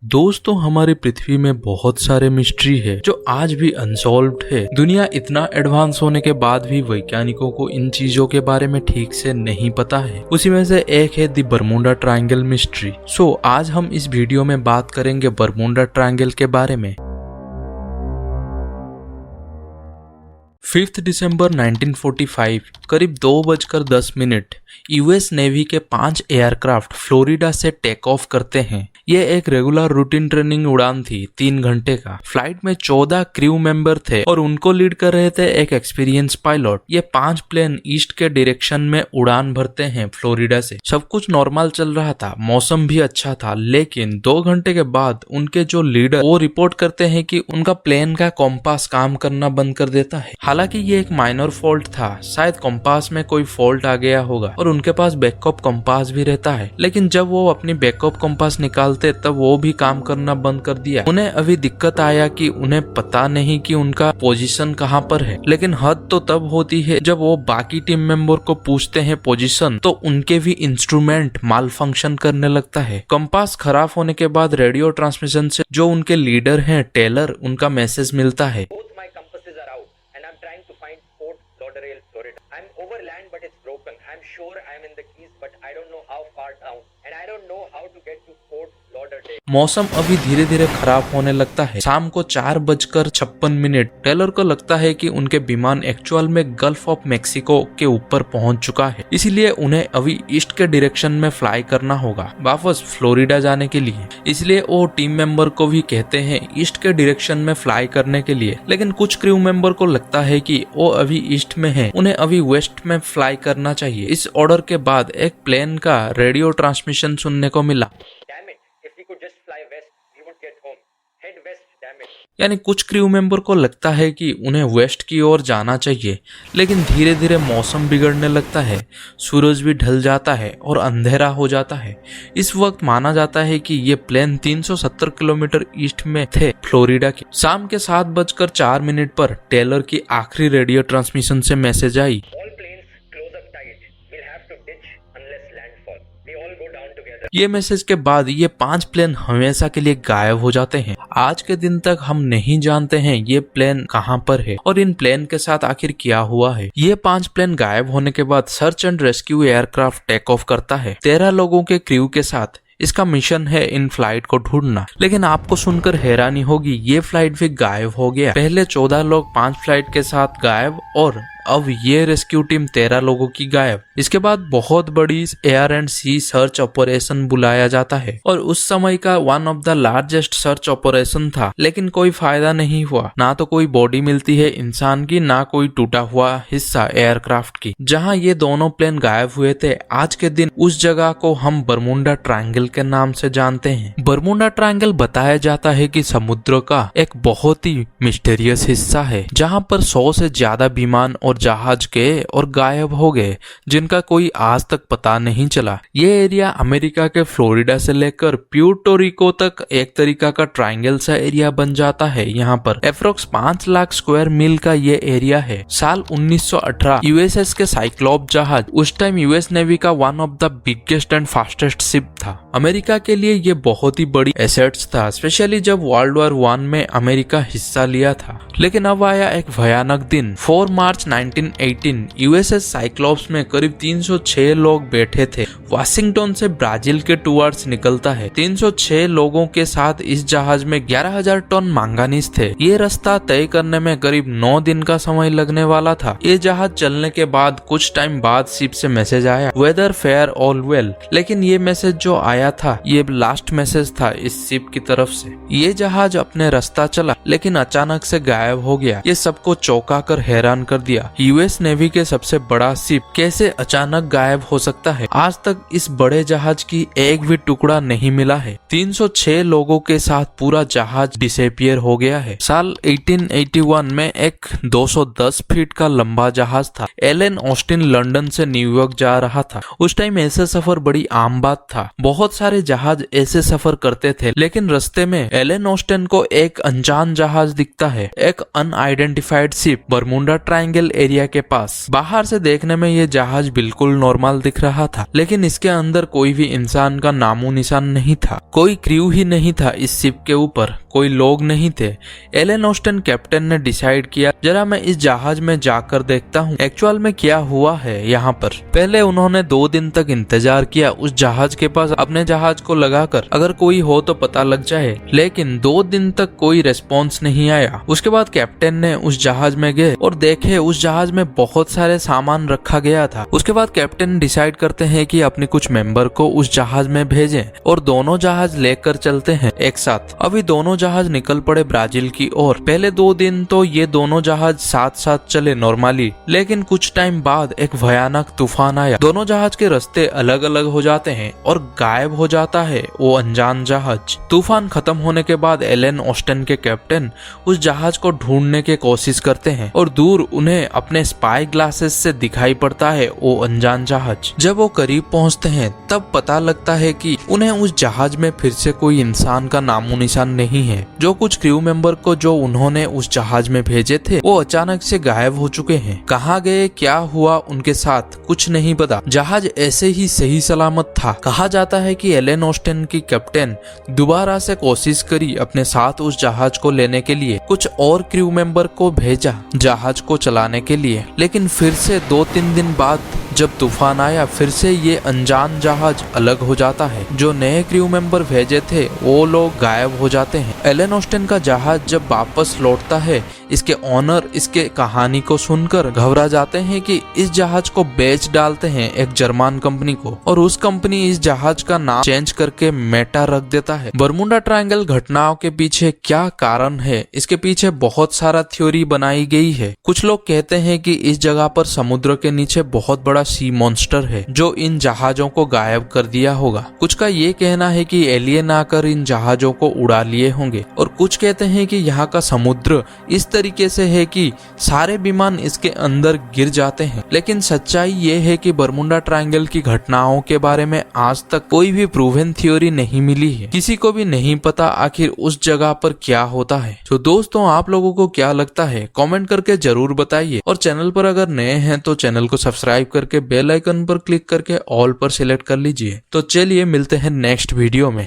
दोस्तों, हमारी पृथ्वी में बहुत सारे मिस्ट्री है जो आज भी अनसॉल्व्ड है। दुनिया इतना एडवांस होने के बाद भी वैज्ञानिकों को इन चीजों के बारे में ठीक से नहीं पता है। उसी में से एक है द बरमूडा ट्रायंगल मिस्ट्री। आज हम इस वीडियो में बात करेंगे बरमूडा ट्रायंगल के बारे में। 5 दिसंबर 1945 करीब 2:10 यूएस नेवी के 5 एयरक्राफ्ट फ्लोरिडा से टेक ऑफ करते हैं। ये एक रेगुलर रूटीन ट्रेनिंग उड़ान थी 3 घंटे का। फ्लाइट में 14 क्रू मेंबर थे और उनको लीड कर रहे थे एक एक्सपीरियंस पायलट। ये 5 प्लेन ईस्ट के डायरेक्शन में उड़ान भरते हैं फ्लोरिडा से। सब कुछ नॉर्मल चल रहा था, मौसम भी अच्छा था, लेकिन 2 घंटे के बाद उनके जो लीडर वो रिपोर्ट करते हैं कि उनका प्लेन का कॉम्पास काम करना बंद कर देता है। हालांकि ये एक माइनर फॉल्ट था, शायद कॉम्पास में कोई फॉल्ट आ गया होगा और उनके पास बैकअप कॉम्पास भी रहता है। लेकिन जब वो अपनी बैकअप कॉम्पास निकालते तब वो भी काम करना बंद कर दिया। उन्हें अभी दिक्कत आया कि उन्हें पता नहीं कि उनका पोजीशन कहाँ पर है। लेकिन हद तो तब होती है जब वो बाकी टीम मेंबर को पूछते हैं पोजीशन, तो उनके भी इंस्ट्रूमेंट माल फंक्शन करने लगता है। कंपास खराब होने के बाद रेडियो ट्रांसमिशन से जो उनके लीडर हैं टेलर, उनका मैसेज मिलता है। मौसम अभी धीरे धीरे खराब होने लगता है। शाम को 4:56 टेलर को लगता है कि उनके विमान एक्चुअल में गल्फ ऑफ मेक्सिको के ऊपर पहुंच चुका है, इसीलिए उन्हें अभी ईस्ट के डायरेक्शन में फ्लाई करना होगा वापस फ्लोरिडा जाने के लिए। इसलिए वो टीम मेंबर को भी कहते हैं ईस्ट के डायरेक्शन में फ्लाई करने के लिए। लेकिन कुछ क्रू मेंबर को लगता है कि वो अभी ईस्ट में है, उन्हें अभी वेस्ट में फ्लाई करना चाहिए। इस ऑर्डर के बाद एक प्लेन का रेडियो ट्रांसमिशन सुनने को मिला। यानी कुछ क्रू मेंबर को लगता है कि उन्हें वेस्ट की ओर जाना चाहिए। लेकिन धीरे धीरे मौसम बिगड़ने लगता है, सूरज भी ढल जाता है और अंधेरा हो जाता है। इस वक्त माना जाता है कि ये प्लेन 370 किलोमीटर ईस्ट में थे फ्लोरिडा के। शाम के 7:04 पर टेलर की आखिरी रेडियो ट्रांसमिशन से मैसेज आई। ये मैसेज के बाद ये 5 प्लेन हमेशा के लिए गायब हो जाते हैं। आज के दिन तक हम नहीं जानते हैं ये प्लेन कहां पर है और इन प्लेन के साथ आखिर क्या हुआ है। ये 5 प्लेन गायब होने के बाद search and rescue aircraft take off करता है 13 लोगों के क्रू के साथ। इसका मिशन है इन फ्लाइट को ढूंढना। लेकिन आपको सुनकर हैरानी होगी, ये फ्लाइट भी गायब हो गया। पहले 14 लोग 5 फ्लाइट के साथ गायब और अब ये रेस्क्यू टीम 13 लोगों की गायब। इसके बाद बहुत बड़ी air and sea search operation बुलाया जाता है और उस समय का one of the largest search operation था। लेकिन कोई फायदा नहीं हुआ। ना तो कोई बॉडी मिलती है इंसान की, ना कोई टूटा हुआ हिस्सा एयरक्राफ्ट की। जहां ये दोनों प्लेन गायब हुए थे, आज के दिन उस जगह को हम बरमूडा ट्रायंगल के नाम से जानते हैं। बरमूडा ट्रायंगल बताया जाता है कि समुद्र का एक बहुत ही मिस्टीरियस हिस्सा है जहां पर 100 से ज्यादा विमान और जहाज गए और गायब हो गए, जिनका कोई आज तक पता नहीं चला। ये एरिया अमेरिका के फ्लोरिडा से लेकर प्यूर्टो रिको तक एक तरीका का ट्रायंगल सा एरिया बन जाता है। यहाँ पर अप्रोक्स 5 लाख स्क्वायर मील का ये एरिया है। साल 1918 यूएसएस के साइक्लोप जहाज उस टाइम यूएस नेवी का one of the biggest and fastest ship था। अमेरिका के लिए ये बहुत ही बड़ी एसेट्स था, स्पेशली जब वर्ल्ड वॉर 1 में अमेरिका हिस्सा लिया था। लेकिन अब आया एक भयानक दिन। 4 मार्च 1918 यूएसएस साइक्लोप्स में करीब 306 लोग बैठे थे। वाशिंगटन से ब्राजील के टूवर्ड्स निकलता है। 306 लोगों के साथ इस जहाज में 11,000 टन मैंगनीज थे। ये रास्ता तय करने में करीब 9 दिन का समय लगने वाला था। ये जहाज चलने के बाद कुछ टाइम बाद शिप से मैसेज आया, वेदर फेयर ऑल वेल। लेकिन ये मैसेज जो आया था, ये लास्ट मैसेज था इस शिप की तरफ से। ये जहाज अपने रास्ता चला, लेकिन अचानक से गायब हो गया। ये सबको चौंका कर हैरान कर दिया। यूएस नेवी के सबसे बड़ा शिप कैसे अचानक गायब हो सकता है? आज तक इस बड़े जहाज की एक भी टुकड़ा नहीं मिला है। 306 लोगों के साथ पूरा जहाज डिसअपियर हो गया है। साल 1881 में एक 210 फीट का लंबा जहाज था। एलन ऑस्टिन लंदन से न्यूयॉर्क जा रहा था। उस टाइम ऐसे सफर बड़ी आम बात था। बहुत सारे जहाज ऐसे सफर करते थे। लेकिन रास्ते में एलन ऑस्टिन को एक अनजान जहाज दिखता है, एक unidentified ship Bermuda triangle area के पास। बाहर से देखने में ये जहाज बिल्कुल नॉर्मल दिख रहा था, लेकिन इसके अंदर कोई भी इंसान का नामो निशान नहीं था। कोई क्रू ही नहीं था इस शिप के ऊपर, कोई लोग नहीं थे। एलन ऑस्टिन कैप्टन ने डिसाइड किया जरा मैं इस जहाज में जाकर देखता हूँ एक्चुअल में क्या हुआ है यहाँ पर। पहले उन्होंने 2 दिन तक इंतजार किया उस जहाज के पास अपने जहाज को लगाकर, अगर कोई हो तो पता लग जाए, लेकिन 2 दिन तक कोई रेस्पॉन्स नहीं आया। उसके बाद कैप्टन ने उस जहाज में गए और देखे उस जहाज में बहुत सारे सामान रखा गया था। उसके बाद कैप्टन डिसाइड करते हैं कि अपने कुछ मेंबर को उस जहाज में भेजें और दोनों जहाज लेकर चलते हैं एक साथ। अभी दोनों जहाज निकल पड़े ब्राजील की ओर। पहले 2 दिन तो ये दोनों जहाज साथ साथ चले नॉर्मली, लेकिन कुछ टाइम बाद एक भयानक तूफान आया। दोनों जहाज के रास्ते अलग अलग हो जाते हैं और गायब हो जाता है वो अनजान जहाज। तूफान खत्म होने के बाद एलन ऑस्टिन के कैप्टन उस जहाज को ढूंढने की कोशिश करते हैं और दूर उन्हें अपने स्पाई ग्लासेस से दिखाई पड़ता है वो अनजान जहाज। जब वो करीब पहुंचते हैं तब पता लगता है कि उन्हें उस जहाज में फिर से कोई इंसान का नामो निशान नहीं है। जो कुछ क्रू मेंबर को जो उन्होंने उस जहाज में भेजे थे वो अचानक से गायब हो चुके हैं। कहाँ गए, क्या हुआ उनके साथ, कुछ नहीं पता। जहाज ऐसे ही सही सलामत था। कहा जाता है कि एलन ऑस्टिन की कैप्टन दोबारा से कोशिश करी अपने साथ उस जहाज को लेने के लिए, कुछ और क्रू मेंबर को भेजा जहाज को चलाने के लिए, लेकिन फिर से 2-3 दिन बाद जब तूफान आया फिर से ये अनजान जहाज अलग हो जाता है। जो नए क्रू मेंबर भेजे थे वो लोग गायब हो जाते हैं। एलन ऑस्टिन का जहाज जब वापस लौटता है, इसके ओनर इसके कहानी को सुनकर घबरा जाते हैं कि इस जहाज को बेच डालते हैं एक जर्मन कंपनी को, और उस कंपनी इस जहाज का नाम चेंज करके मेटा रख देता है। बरमुडा ट्रायंगल घटनाओं के पीछे क्या कारण है, इसके पीछे बहुत सारा थ्योरी बनाई गई है। कुछ लोग कहते हैं कि इस जगह पर समुद्र के नीचे बहुत बड़ा सी मॉन्स्टर है जो इन जहाजों को गायब कर दिया होगा। कुछ का ये कहना है कि एलियन आकर इन जहाजों को उड़ा लिए होंगे, और कुछ कहते हैं कि यहाँ का समुद्र इस तरीके से है कि सारे विमान इसके अंदर गिर जाते हैं। लेकिन सच्चाई ये है कि बरमुडा ट्रायंगल की घटनाओं के बारे में आज तक कोई भी प्रूवन थ्योरी नहीं मिली है। किसी को भी नहीं पता आखिर उस जगह पर क्या होता है। तो दोस्तों, आप लोगों को क्या लगता है कमेंट करके जरूर बताइए, और चैनल पर अगर नए हैं तो चैनल को सब्सक्राइब करके बेल आइकन पर क्लिक करके ऑल पर सिलेक्ट कर लीजिए। तो चलिए मिलते हैं नेक्स्ट वीडियो में।